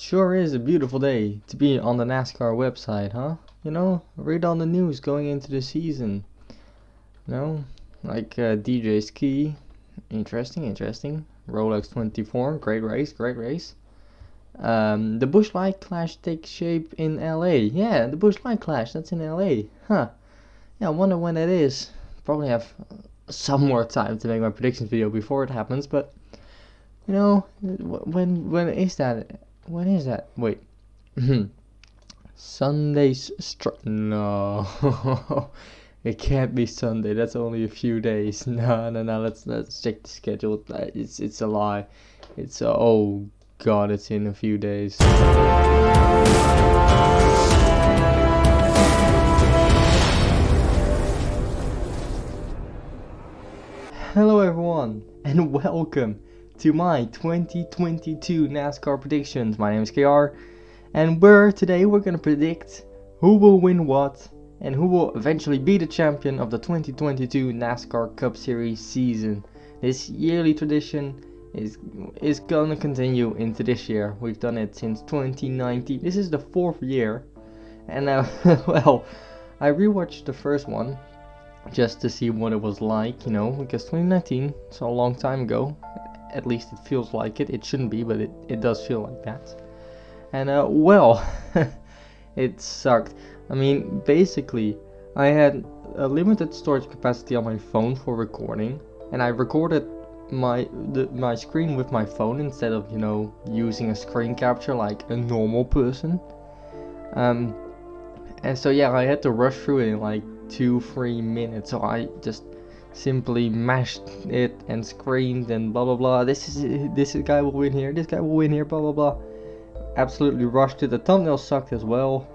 Sure is a beautiful day to be on the NASCAR website, huh? Read on the news going into the season. You know, like DJ Ski, interesting. Rolex 24, great race. The Busch Light Clash takes shape in LA. Yeah, the Busch Light Clash, that's in LA. Huh. Yeah, I wonder when that is. Probably have some more time to make my predictions video before it happens, but when is that? When is that? Wait. Sunday's no. It can't be Sunday. That's only a few days. No. Let's check the schedule. It's a lie. It's oh god. It's in a few days. Hello everyone, and welcome to my 2022 NASCAR predictions. My name is KR, and today we're gonna predict who will win what and who will eventually be the champion of the 2022 NASCAR Cup Series season. This yearly tradition is gonna continue into this year. We've done it since 2019. This is the 4th year, and well, I rewatched the first one just to see what it was like, because 2019 is a long time ago. At least it feels like it. It shouldn't be, but it does feel like that. And well, it sucked. I mean, basically, I had a limited storage capacity on my phone for recording, and I recorded my screen with my phone instead of using a screen capture like a normal person. And so yeah, I had to rush through it in like 2-3 minutes, so I just simply mashed it and screamed and blah blah blah. This guy will win here, this guy will win here, blah blah blah. Absolutely rushed it. The thumbnail sucked as well,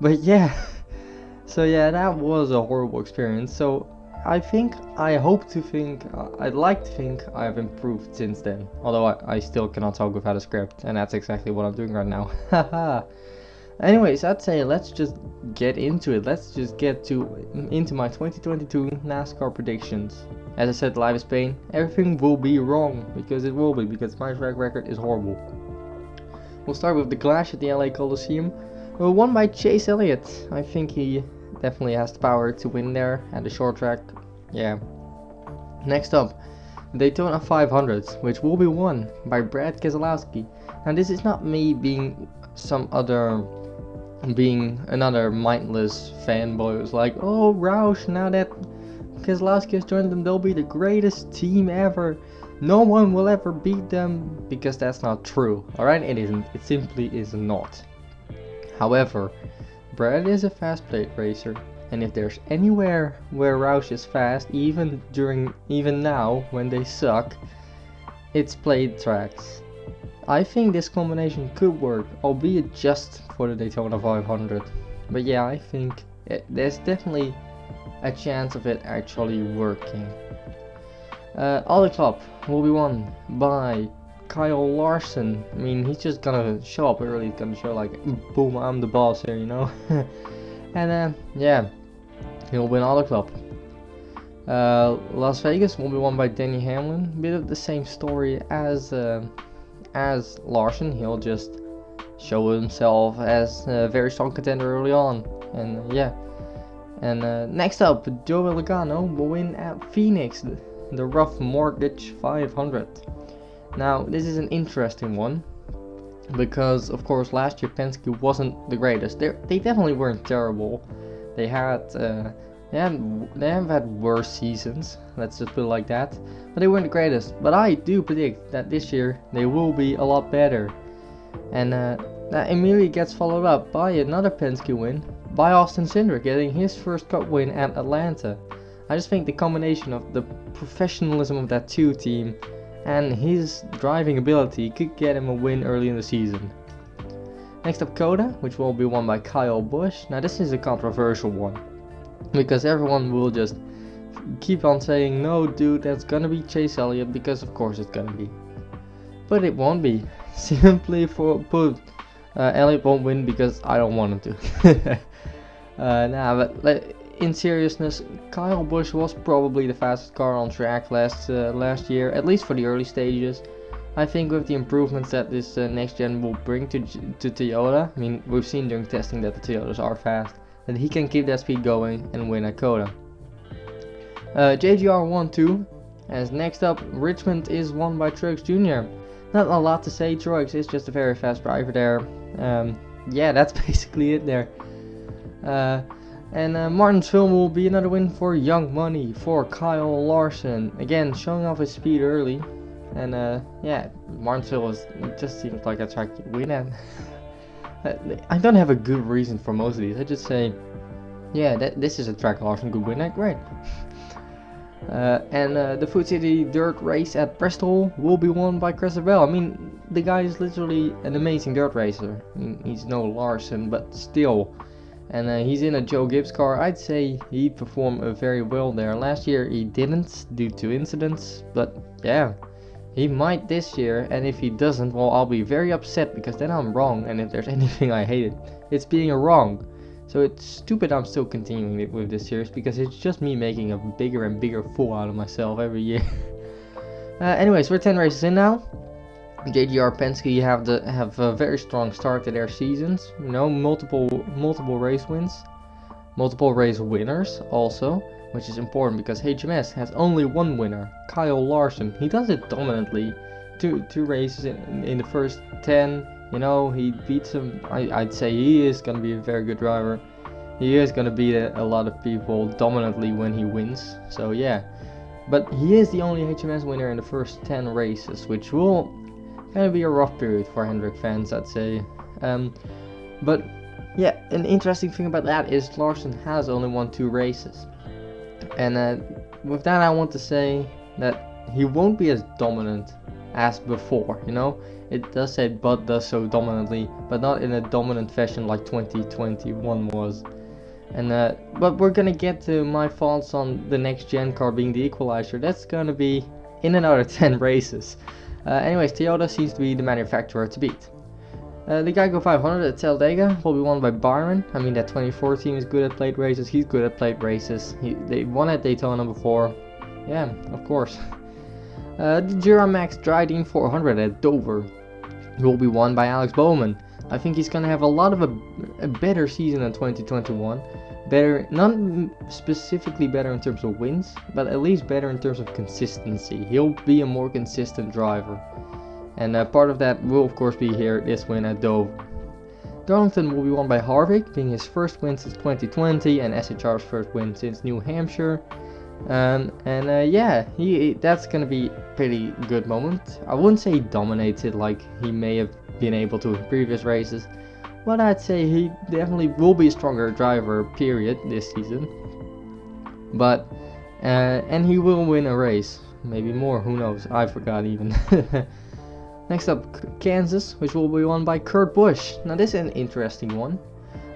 but yeah. So yeah, that was a horrible experience. So I'd like to think I have improved since then, although I still cannot talk without a script, and that's exactly what I'm doing right now. Haha. Anyways, I'd say let's just get into it. Let's just get into my 2022 NASCAR predictions. As I said live in Spain, everything will be wrong, because it will be, because my track record is horrible. We'll start with the Clash at the LA Coliseum, won by Chase Elliott. I think he definitely has the power to win there at the short track. Yeah. Next up, Daytona 500, which will be won by Brad Keselowski. Now this is not me being another mindless fanboy who's like, oh Roush, now that Keselowski has joined them, they'll be the greatest team ever. No one will ever beat them, because that's not true. Alright, it isn't. It simply is not. However, Brad is a fast plate racer, and if there's anywhere where Roush is fast, even now when they suck, it's plate tracks. I think this combination could work, albeit just for the Daytona 500. But yeah, I think there's definitely a chance of it actually working. Auto Club will be won by Kyle Larson. I mean, he's just gonna show up early. He's gonna show like, boom, I'm the boss here, And yeah, he'll win Auto Club. Las Vegas will be won by Denny Hamlin. Bit of the same story as Larson. He'll just show himself as a very strong contender early on, and yeah. And next up, Joey Logano will win at Phoenix, the Rough Mortgage 500. Now this is an interesting one, because of course last year Penske wasn't the greatest. They definitely weren't terrible. They haven't had worse seasons, let's just put it like that, but they weren't the greatest. But I do predict that this year they will be a lot better, and that immediately gets followed up by another Penske win by Austin Cindric, getting his first Cup win at Atlanta. I just think the combination of the professionalism of that 2 team and his driving ability could get him a win early in the season. Next up, Coda, which will be won by Kyle Busch. Now this is a controversial one, because everyone will just keep on saying, no dude, that's gonna be Chase Elliott, because of course it's gonna be. But it won't be. Simply put, Elliott won't win because I don't want him to. But in seriousness, Kyle Busch was probably the fastest car on track last year, at least for the early stages. I think with the improvements that this next gen will bring to Toyota, I mean, we've seen during testing that the Toyotas are fast, that he can keep that speed going and win at COTA. JGR 1-2, as next up, Richmond is won by Truex Jr. Not a lot to say, Truex is just a very fast driver there. Yeah, that's basically it there. Martinsville will be another win for Young Money, for Kyle Larson. Again, showing off his speed early. And yeah, Martinsville it just seems like a track you win at. I don't have a good reason for most of these. I just say, yeah, this is a track Larson could win at. Great. The Food City Dirt Race at Bristol will be won by Christopher Bell. I mean, the guy is literally an amazing dirt racer. I mean, he's no Larson, but still. And he's in a Joe Gibbs car. I'd say he performed very well there. Last year he didn't due to incidents, but yeah, he might this year. And if he doesn't, well, I'll be very upset, because then I'm wrong. And if there's anything I hated, it's being wrong. So it's stupid I'm still continuing with this series, because it's just me making a bigger and bigger fool out of myself every year. Anyways, we're 10 races in now. JGR Penske have a very strong start to their seasons. You know, multiple race wins, multiple race winners also, which is important because HMS has only one winner, Kyle Larson. He does it dominantly. Two races in the first 10. You know, he beats him. I'd say he is going to be a very good driver. He is going to beat a lot of people dominantly when he wins. So yeah, but he is the only HMS winner in the first 10 races, which will kind of be a rough period for Hendrick fans, I'd say. But yeah, an interesting thing about that is Larson has only won 2 races. And with that, I want to say that he won't be as dominant as before, you know. It does say Bud does so dominantly, but not in a dominant fashion like 2021 was. And but we're gonna get to my thoughts on the next gen car being the equalizer. That's gonna be in another 10 races. Anyways, Toyota seems to be the manufacturer to beat. The Geico 500 at Talladega will be won by Byron. I mean, that 24 team is good at plate races. He's good at plate races. They won at Daytona before. Yeah, of course. The Duramax Dryden 400 at Dover will be won by Alex Bowman. I think he's gonna have a lot of a better season than 2021. Better, not specifically better in terms of wins, but at least better in terms of consistency. He'll be a more consistent driver. And part of that will of course be here this win at Dover. Darlington will be won by Harvick, being his first win since 2020 and SHR's first win since New Hampshire. Yeah, that's gonna be a pretty good moment. I wouldn't say he dominated like he may have been able to in previous races, but I'd say he definitely will be a stronger driver, period, this season. But and he will win a race, maybe more, who knows, I forgot even. Next up, Kansas, which will be won by Kurt Busch. Now this is an interesting one.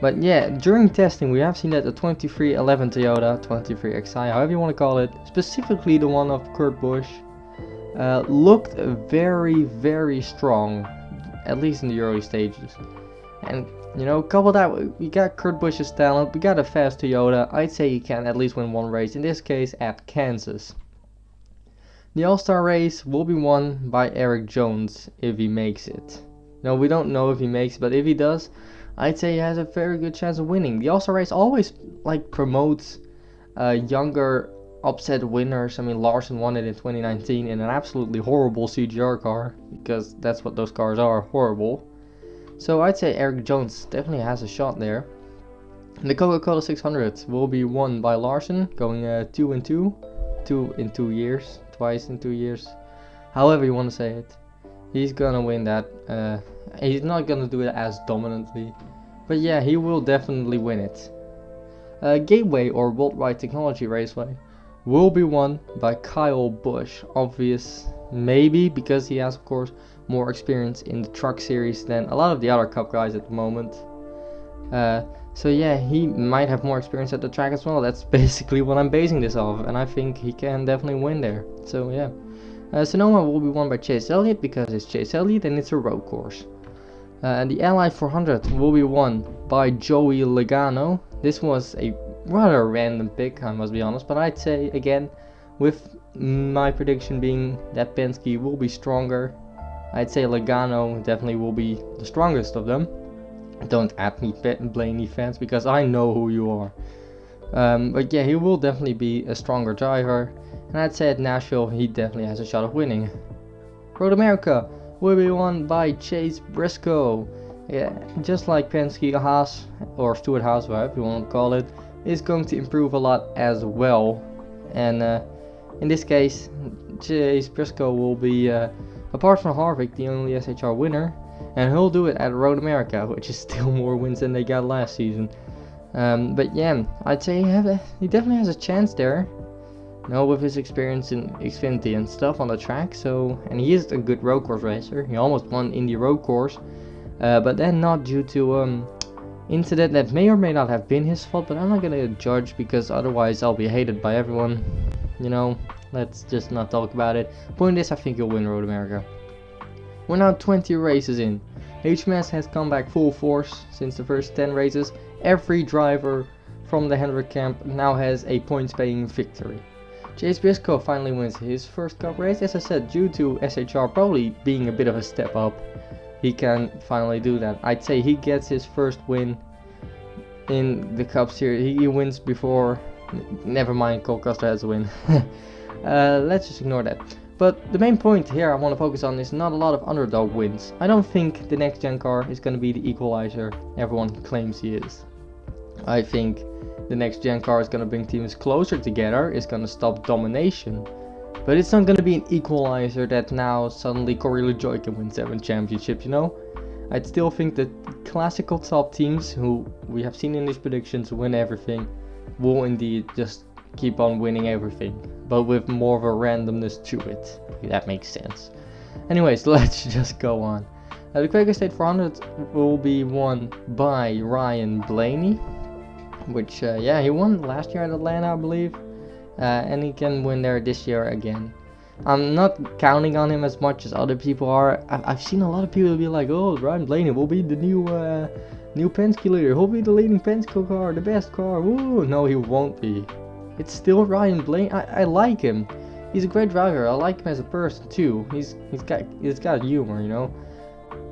But yeah, during testing we have seen that the 2311 Toyota, 23XI, however you want to call it, specifically the one of Kurt Busch, looked very, very strong, at least in the early stages. And you know, couple that, we got Kurt Busch's talent, we got a fast Toyota. I'd say he can at least win one race, in this case at Kansas. The All-Star race will be won by Eric Jones if he makes it. No, we don't know if he makes it, but if he does, I'd say he has a very good chance of winning. The All-Star race always like promotes younger upset winners. I mean, Larson won it in 2019 in an absolutely horrible CGR car, because that's what those cars are, horrible. So I'd say Eric Jones definitely has a shot there. The Coca-Cola 600 will be won by Larson, going 2 in 2 years, twice in 2 years, however you want to say it. He's gonna win that. He's not gonna do it as dominantly, but yeah, he will definitely win it. Gateway or Worldwide Technology Raceway will be won by Kyle Busch. Obvious, maybe, because he has of course more experience in the truck series than a lot of the other cup guys at the moment. So yeah, he might have more experience at the track as well. That's basically what I'm basing this off, and I think he can definitely win there. So yeah. Sonoma will be won by Chase Elliott because it's Chase Elliott and it's a road course. And the Ally 400 will be won by Joey Logano. This was a rather random pick, I must be honest, but I'd say again, with my prediction being that Penske will be stronger, I'd say Logano definitely will be the strongest of them. Don't at me, Blaney fans, because I know who you are. But yeah, he will definitely be a stronger driver. And I'd say at Nashville, he definitely has a shot of winning. Road America will be won by Chase Briscoe. Yeah, just like Penske, Haas, or Stewart Haas, whatever you want to call it, is going to improve a lot as well. And in this case, Chase Briscoe will be, apart from Harvick, the only SHR winner. And he'll do it at Road America, which is still more wins than they got last season. But yeah, I'd say he definitely has a chance there. You know, with his experience in Xfinity and stuff on the track. So, and he is a good road course racer. He almost won Indy road course, but then not due to incident that may or may not have been his fault. But I'm not gonna judge, because otherwise I'll be hated by everyone. You know, let's just not talk about it. Point is, I think he'll win Road America. We're now 20 races in. HMS has come back full force since the first 10 races. Every driver from the Hendrick camp now has a points-paying victory. Chase Briscoe finally wins his first Cup race. As I said, due to SHR probably being a bit of a step up, he can finally do that. I'd say he gets his first win in the Cup Series. He wins before. Never mind, Cole Custer has a win. Let's just ignore that. But the main point here I want to focus on is not a lot of underdog wins. I don't think the next gen car is going to be the equalizer everyone claims he is. I think the next gen car is going to bring teams closer together, is going to stop domination. But it's not going to be an equalizer that now suddenly Corey LaJoie can win 7 championships, you know? I'd still think that classical top teams, who we have seen in these predictions win everything, will indeed just keep on winning everything. But with more of a randomness to it. If that makes sense. Anyways, let's just go on. The Quaker State 400 will be won by Ryan Blaney. Which, yeah, he won last year at Atlanta, I believe. And he can win there this year again. I'm not counting on him as much as other people are. I've seen a lot of people be like, oh, Ryan Blaney will be the new Penske leader. He'll be the leading Penske car, the best car. Woo! No, he won't be. It's still Ryan Blaney. I like him. He's a great driver. I like him as a person too. He's got humor, you know.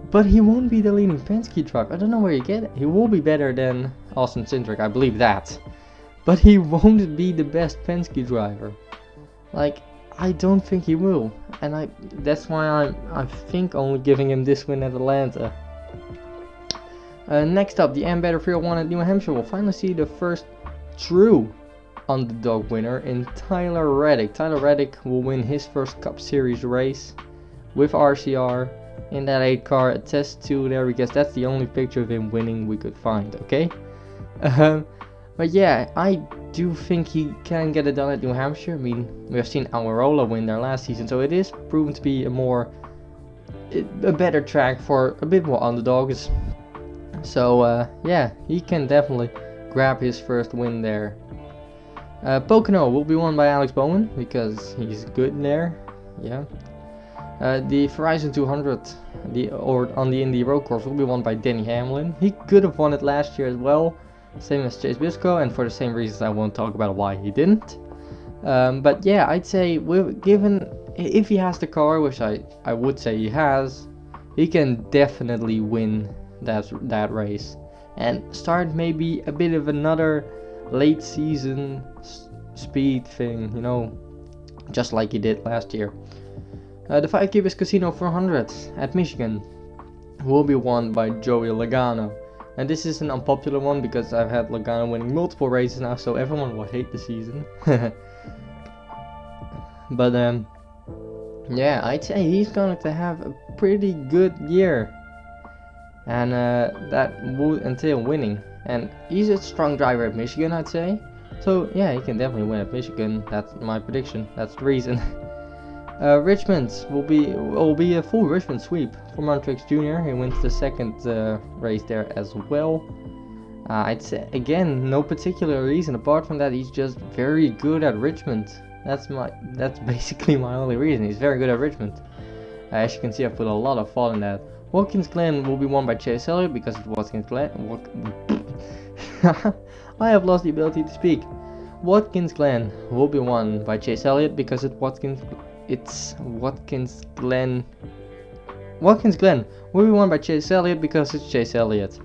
But he won't be the leading Penske driver. I don't know where you get it. He will be better than Austin Cindric, I believe that. But he won't be the best Penske driver. Like, I don't think he will. And that's why I think only giving him this win at Atlanta. Next up, the Ambetter 301 at New Hampshire will finally see the first true underdog winner in Tyler Reddick. Tyler Reddick will win his first Cup Series race with RCR. In that 8 car, a test 2 there, because that's the only picture of him winning we could find, okay? But yeah, I do think he can get it done at New Hampshire. I mean, we have seen Almirola win there last season, so it is proven to be a better track for a bit more underdogs. So yeah, he can definitely grab his first win there. Pocono will be won by Alex Bowman, because he's good in there, yeah. The Verizon 200 on the Indy road course will be won by Denny Hamlin. He could have won it last year as well, same as Chase Briscoe, and for the same reasons I won't talk about why he didn't. But yeah, I'd say if he has the car, which I would say he has, he can definitely win that race and start maybe a bit of another late season speed thing, you know, just like he did last year. The 5 Cubis Casino 400 at Michigan will be won by Joey Logano. And this is an unpopular one because I've had Logano winning multiple races now, so everyone will hate the season. But yeah, I'd say he's going to have a pretty good year. And that would entail winning. And he's a strong driver at Michigan, I'd say. So yeah, he can definitely win at Michigan. That's my prediction. That's the reason. Richmond will be a full Richmond sweep for Montrix Jr. He wins the second race there as well. I'd say again, no particular reason apart from that he's just very good at Richmond. That's basically my only reason. He's very good at Richmond. As you can see, I put a lot of thought in that. Watkins Glen will be won by Chase Elliott because it's Watkins Glen. I have lost the ability to speak. Watkins Glen will be won by Chase Elliott because it's Watkins Glen Watkins Glen will be won by Chase Elliott because it's Chase Elliott.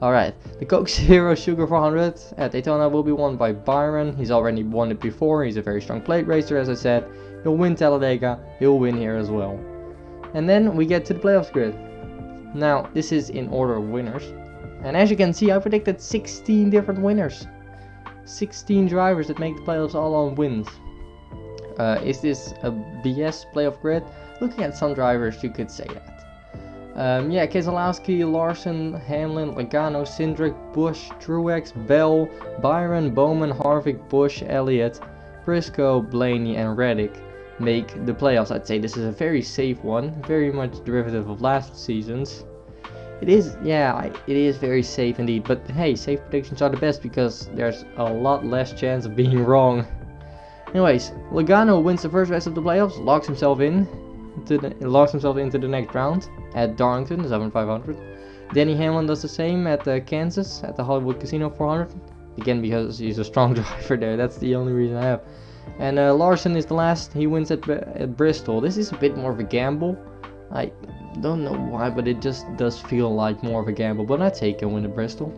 Alright, the Coke Zero Sugar 400 at Daytona will be won by Byron. He's already won it before. He's a very strong plate racer, as I said. He'll win Talladega. He'll win here as well. And then we get to the playoffs grid. Now, this is in order of winners. And as you can see, I predicted 16 different winners. 16 drivers that make the playoffs all on wins. Is this a BS playoff grid? Looking at some drivers, you could say that. Yeah, Keselowski, Larson, Hamlin, Logano, Cindric, Busch, Truex, Bell, Byron, Bowman, Harvick, Busch, Elliott, Briscoe, Blaney, and Reddick make the playoffs. I'd say this is a very safe one, very much derivative of last season's. It is, yeah, it is very safe indeed, but hey, safe predictions are the best because there's a lot less chance of being wrong. Anyways, Logano wins the first race of the playoffs, locks himself into the next round at Darlington, the 7500. Denny Hamlin does the same at Kansas at the Hollywood Casino 400. Again, because he's a strong driver there. That's the only reason I have. And Larson is the last. He wins at Bristol. This is a bit more of a gamble. I don't know why, but it just does feel like more of a gamble. But I take a win at Bristol.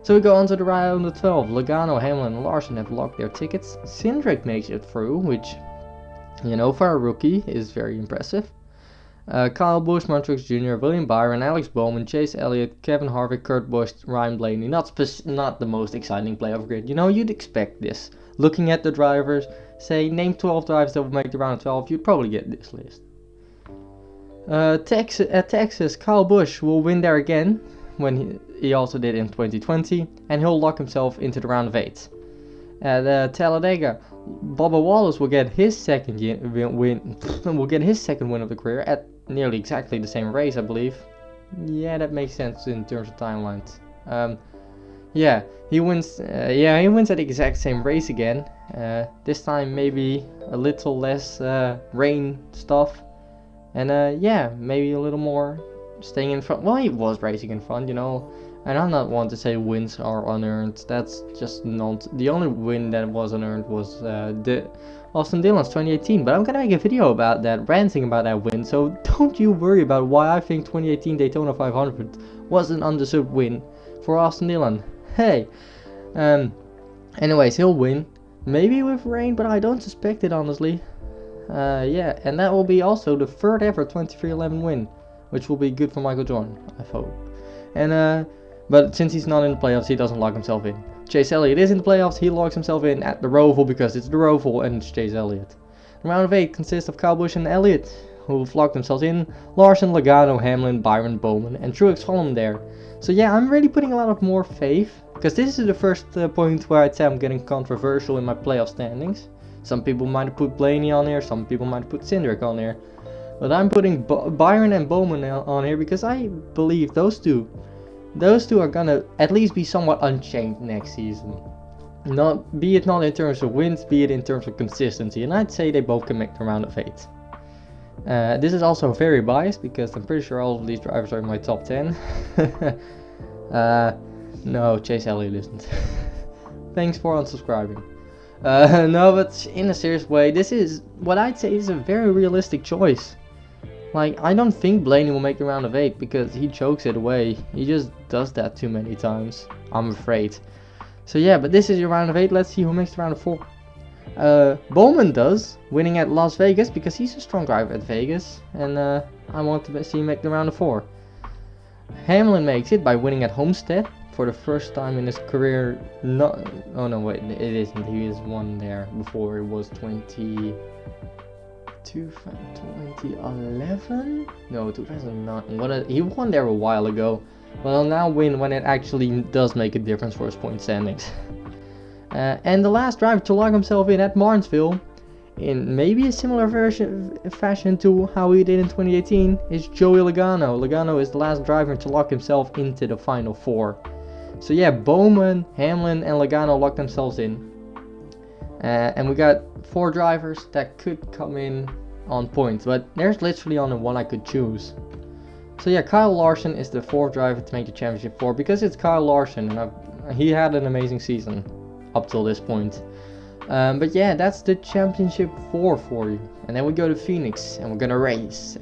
So we go on to the round of 12. Logano, Hamlin, and Larson have locked their tickets. Cindric makes it through, which, you know, for a rookie is very impressive. Kyle Busch, Truex Jr., William Byron, Alex Bowman, Chase Elliott, Kevin Harvick, Kurt Busch, Ryan Blaney. Not the most exciting playoff grid. You know, you'd expect this. Looking at the drivers, say name 12 drivers that will make the round of 12, you'd probably get this list. Texas, Kyle Busch will win there again, when he also did in 2020, and he'll lock himself into the round of 8. At Talladega, Bubba Wallace will get his second win of the career at nearly exactly the same race, I believe. Yeah, that makes sense in terms of timelines. Yeah, he wins. He wins at the exact same race again. This time maybe a little less rain stuff, and yeah, maybe a little more staying in front. Well, he was racing in front, you know. And I'm not one to say wins are unearned. That's just not. The only win that was unearned was the Austin Dillon's 2018. But I'm gonna make a video about that, ranting about that win. So don't you worry about why I think 2018 Daytona 500 was an undeserved win for Austin Dillon. Hey, anyways, he'll win. Maybe with rain, but I don't suspect it honestly. Yeah, and that will be also the third ever 23-11 win, which will be good for Michael Jordan, I hope. And but since he's not in the playoffs, he doesn't lock himself in. Chase Elliott is in the playoffs, he locks himself in at the Roval because it's the Roval and it's Chase Elliott. The round of 8 consists of Kyle Busch and Elliott, who have locked themselves in. Larson, Logano, Hamlin, Byron, Bowman, and Truex follow there. So yeah, I'm really putting a lot of more faith, because this is the first point where I'd say I'm getting controversial in my playoff standings. Some people might have put Blaney on here, some people might have put Cindric on here. But I'm putting Byron and Bowman on here because I believe those two are gonna at least be somewhat unchanged next season. Be it not in terms of wins, be it in terms of consistency. And I'd say they both can make the round of 8. This is also very biased because I'm pretty sure all of these drivers are in my top 10. No, Chase Elliott isn't. Thanks for unsubscribing. No, but in a serious way, this is what I'd say is a very realistic choice. Like, I don't think Blaney will make the round of 8 because he chokes it away. He just does that too many times, I'm afraid. So yeah, but this is your round of 8. Let's see who makes the round of 4. Bowman does, winning at Las Vegas because he's a strong driver at Vegas. And I want to see him make the round of 4. Hamlin makes it by winning at Homestead for the first time in his career. Oh no, wait, it isn't. He has won there before. It was 2011? No, 2009. He won there a while ago. But he'll now win when it actually does make a difference for his point standings. And the last driver to lock himself in at Martinsville, in maybe a similar fashion to how he did in 2018, is Joey Logano. Logano is the last driver to lock himself into the final 4. So yeah, Bowman, Hamlin, and Logano locked themselves in. And we got 4 drivers that could come in on points, but there's literally only one I could choose. So yeah, Kyle Larson is the 4th driver to make the championship 4 because it's Kyle Larson and he had an amazing season up till this point. But yeah, that's the championship 4 for you. And then we go to Phoenix and we're gonna race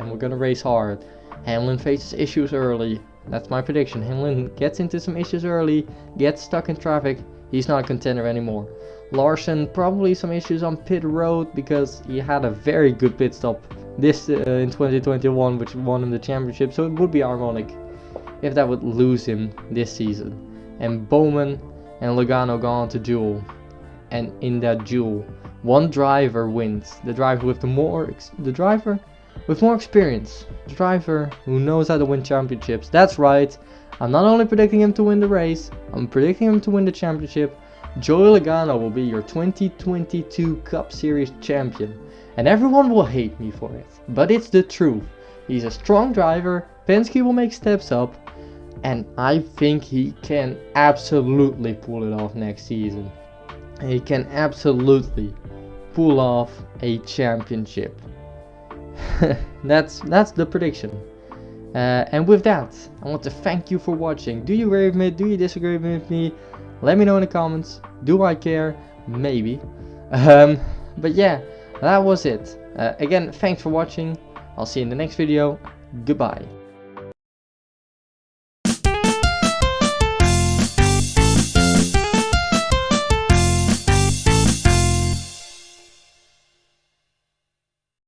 hard. Hamlin faces issues early. That's my prediction. Hamlin gets into some issues early, gets stuck in traffic. He's not a contender anymore. Larson, probably some issues on pit road because he had a very good pit stop this in 2021, which won him the championship. So it would be ironic if that would lose him this season. And Bowman and Logano go on to duel, and in that duel, one driver wins. The driver with more experience, the driver who knows how to win championships. That's right. I'm not only predicting him to win the race, I'm predicting him to win the championship. Joey Logano will be your 2022 Cup Series champion, and everyone will hate me for it, but it's the truth. He's a strong driver. Penske will make steps up, and I think he can absolutely pull it off next season. He can absolutely pull off a championship. That's the prediction. And with that, I want to thank you for watching. Do you agree with me? Do you disagree with me? Let me know in the comments. Do I care? Maybe. But yeah, that was it. Again, thanks for watching. I'll see you in the next video. Goodbye.